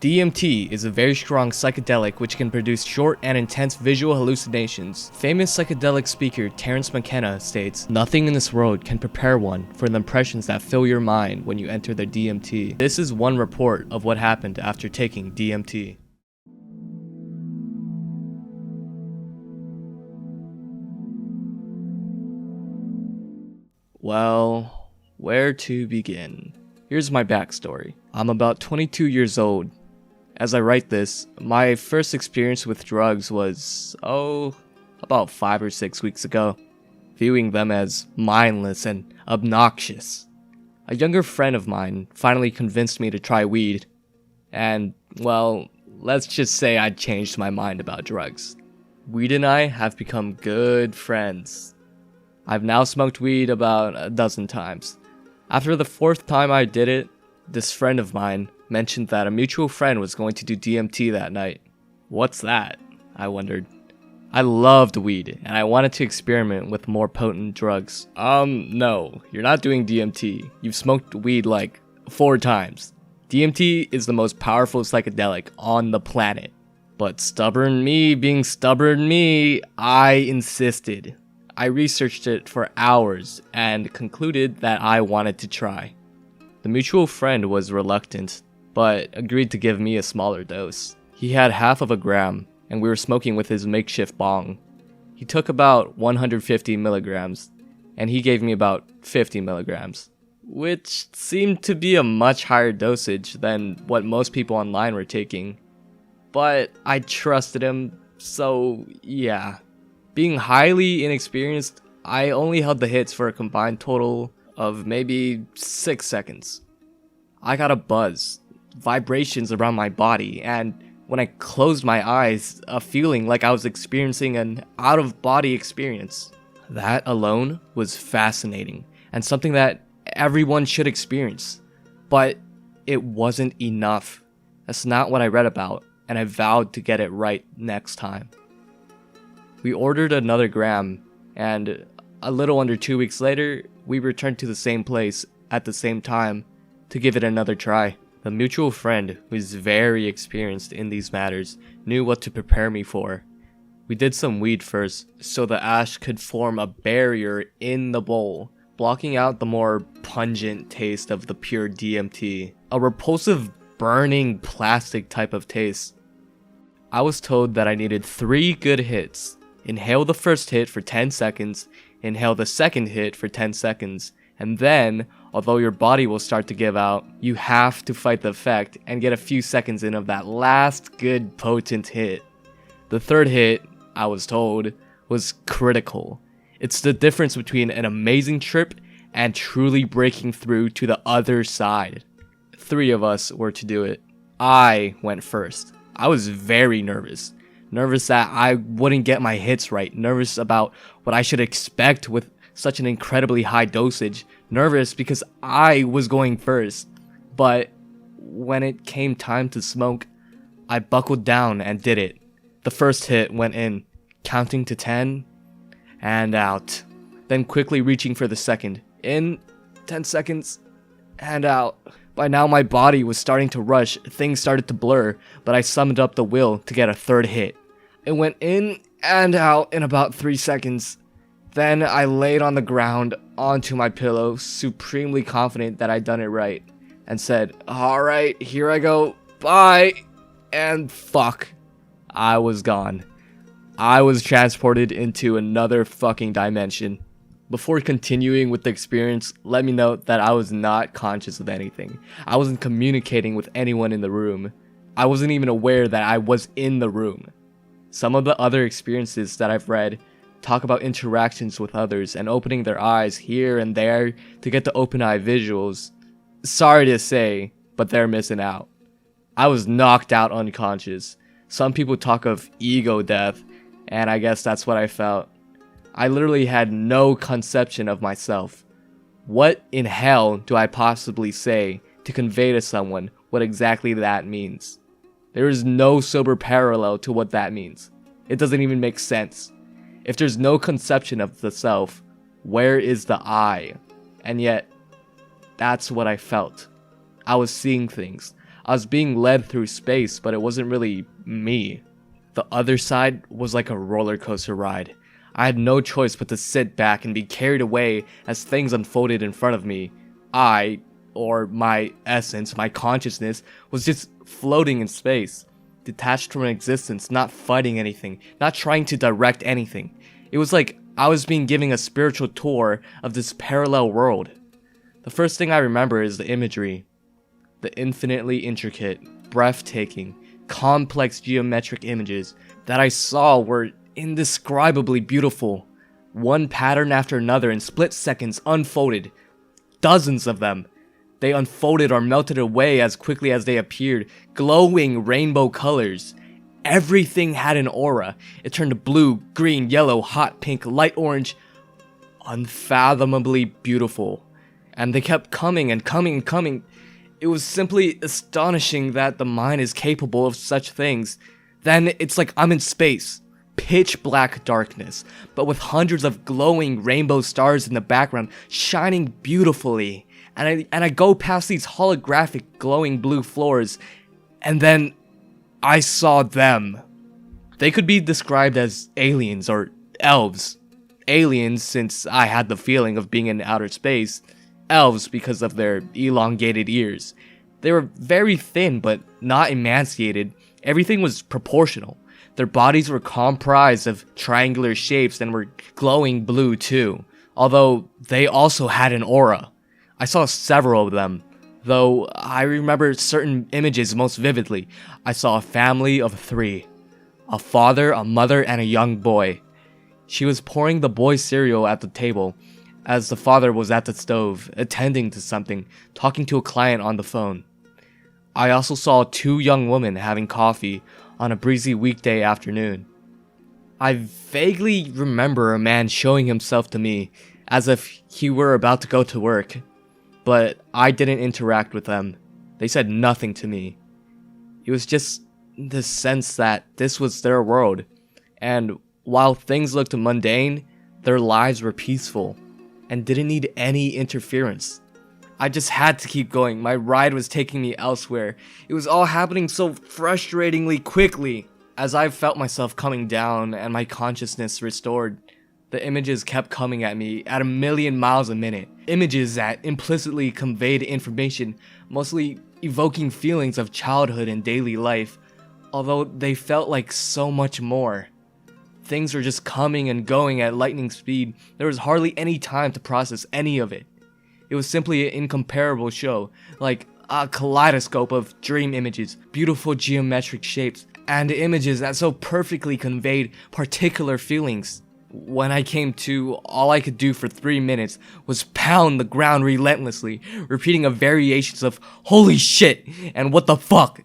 DMT is a very strong psychedelic which can produce short and intense visual hallucinations. Famous psychedelic speaker Terence McKenna states, "Nothing in this world can prepare one for the impressions that fill your mind when you enter the DMT." This is one report of what happened after taking DMT. Well, where to begin? Here's my backstory. I'm about 22 years old. As I write this, my first experience with drugs was, about 5 or 6 weeks ago, viewing them as mindless and obnoxious. A younger friend of mine finally convinced me to try weed, and, well, let's just say I changed my mind about drugs. Weed and I have become good friends. I've now smoked weed about a dozen times. After the 4th time I did it, this friend of mine mentioned that a mutual friend was going to do DMT that night. What's that? I wondered. I loved weed, and I wanted to experiment with more potent drugs. No, you're not doing DMT. You've smoked weed like 4 times. DMT is the most powerful psychedelic on the planet. But stubborn me being stubborn me, I insisted. I researched it for hours and concluded that I wanted to try. The mutual friend was reluctant, but agreed to give me a smaller dose. He had half of a gram, and we were smoking with his makeshift bong. He took about 150 milligrams, and he gave me about 50 milligrams, which seemed to be a much higher dosage than what most people online were taking. But I trusted him, so yeah. Being highly inexperienced, I only held the hits for a combined total of maybe 6 seconds. I got a buzz, vibrations around my body, and when I closed my eyes, a feeling like I was experiencing an out-of-body experience. That alone was fascinating, and something that everyone should experience. But it wasn't enough. That's not what I read about, and I vowed to get it right next time. We ordered another gram, and a little under 2 weeks later, we returned to the same place at the same time to give it another try. The mutual friend, who is very experienced in these matters, knew what to prepare me for. We did some weed first, so the ash could form a barrier in the bowl, blocking out the more pungent taste of the pure DMT, a repulsive burning plastic type of taste. I was told that I needed 3 good hits. Inhale the first hit for 10 seconds, inhale the second hit for 10 seconds, and then, although your body will start to give out, you have to fight the effect and get a few seconds in of that last good potent hit. The third hit, I was told, was critical. It's the difference between an amazing trip and truly breaking through to the other side. 3 of us were to do it. I went first. I was very nervous. Nervous that I wouldn't get my hits right. Nervous about what I should expect with such an incredibly high dosage. Nervous because I was going first. But when it came time to smoke, I buckled down and did it. The first hit went in, counting to 10 and out. Then quickly reaching for the second. In 10 seconds and out. By now my body was starting to rush. Things started to blur, but I summoned up the will to get a third hit. It went in and out in about 3 seconds. Then I laid on the ground onto my pillow, supremely confident that I'd done it right, and said, "Alright, here I go, bye," and fuck, I was gone. I was transported into another fucking dimension. Before continuing with the experience, let me note that I was not conscious of anything. I wasn't communicating with anyone in the room. I wasn't even aware that I was in the room. Some of the other experiences that I've read talk about interactions with others and opening their eyes here and there to get the open eye visuals. Sorry to say, but they're missing out. I was knocked out unconscious. Some people talk of ego death, and I guess that's what I felt. I literally had no conception of myself. What in hell do I possibly say to convey to someone what exactly that means? There is no sober parallel to what that means. It doesn't even make sense. If there's no conception of the self, where is the I? And yet, that's what I felt. I was seeing things. I was being led through space, but it wasn't really me. The other side was like a roller coaster ride. I had no choice but to sit back and be carried away as things unfolded in front of me. Or my essence, my consciousness, was just floating in space, detached from existence, not fighting anything, not trying to direct anything. It was like I was being given a spiritual tour of this parallel world. The first thing I remember is the imagery. The infinitely intricate, breathtaking, complex geometric images that I saw were indescribably beautiful. One pattern after another in split seconds unfolded. Dozens of them. They unfolded or melted away as quickly as they appeared, glowing rainbow colors. Everything had an aura. It turned blue, green, yellow, hot pink, light orange. Unfathomably beautiful. And they kept coming and coming and coming. It was simply astonishing that the mind is capable of such things. Then it's like I'm in space. Pitch black darkness, but with hundreds of glowing rainbow stars in the background, shining beautifully. And I go past these holographic glowing blue floors, and then I saw them. They could be described as aliens or elves. Aliens, since I had the feeling of being in outer space. Elves, because of their elongated ears. They were very thin, but not emaciated. Everything was proportional. Their bodies were comprised of triangular shapes and were glowing blue too, although they also had an aura. I saw several of them, though I remember certain images most vividly. I saw a family of 3. A father, a mother, and a young boy. She was pouring the boy's cereal at the table, as the father was at the stove, attending to something, talking to a client on the phone. I also saw 2 young women having coffee on a breezy weekday afternoon. I vaguely remember a man showing himself to me, as if he were about to go to work. But I didn't interact with them. They said nothing to me. It was just the sense that this was their world, and while things looked mundane, their lives were peaceful, and didn't need any interference. I just had to keep going. My ride was taking me elsewhere. It was all happening so frustratingly quickly. As I felt myself coming down and my consciousness restored, the images kept coming at me at 1,000,000 miles a minute. Images that implicitly conveyed information, mostly evoking feelings of childhood and daily life, although they felt like so much more. Things were just coming and going at lightning speed. There was hardly any time to process any of it. It was simply an incomparable show, like a kaleidoscope of dream images, beautiful geometric shapes, and images that so perfectly conveyed particular feelings. When I came to, all I could do for 3 minutes was pound the ground relentlessly, repeating variations of "holy shit" and "what the fuck."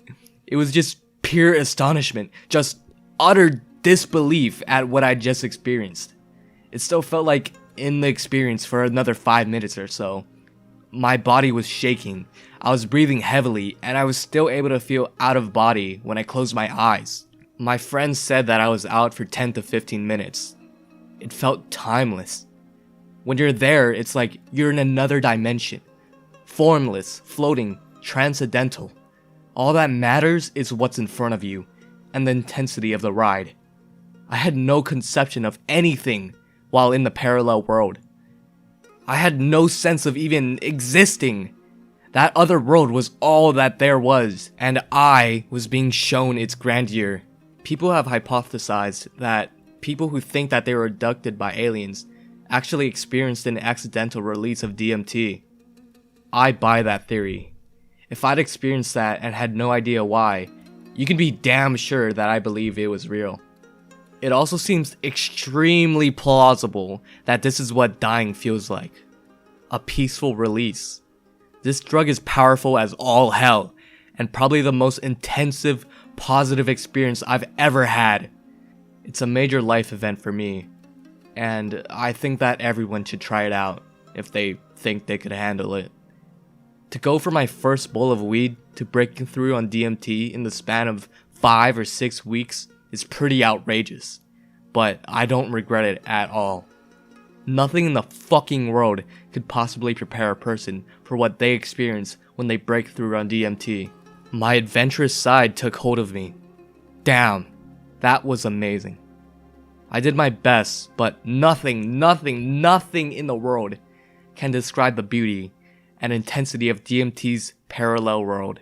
It was just pure astonishment, just utter disbelief at what I just experienced. It still felt like in the experience for another 5 minutes or so. My body was shaking, I was breathing heavily, and I was still able to feel out of body when I closed my eyes. My friends said that I was out for 10 to 15 minutes. It felt timeless. When you're there, it's like you're in another dimension. Formless, floating, transcendental. All that matters is what's in front of you, and the intensity of the ride. I had no conception of anything while in the parallel world. I had no sense of even existing. That other world was all that there was, and I was being shown its grandeur. People have hypothesized that people who think that they were abducted by aliens actually experienced an accidental release of DMT. I buy that theory. If I'd experienced that and had no idea why, you can be damn sure that I believe it was real. It also seems extremely plausible that this is what dying feels like. A peaceful release. This drug is powerful as all hell, and probably the most intensive, positive experience I've ever had. It's a major life event for me, and I think that everyone should try it out if they think they could handle it. To go from my first bowl of weed to breaking through on DMT in the span of 5 or 6 weeks is pretty outrageous, but I don't regret it at all. Nothing in the fucking world could possibly prepare a person for what they experience when they break through on DMT. My adventurous side took hold of me. Damn, that was amazing. I did my best, but nothing in the world can describe the beauty and intensity of DMT's parallel world.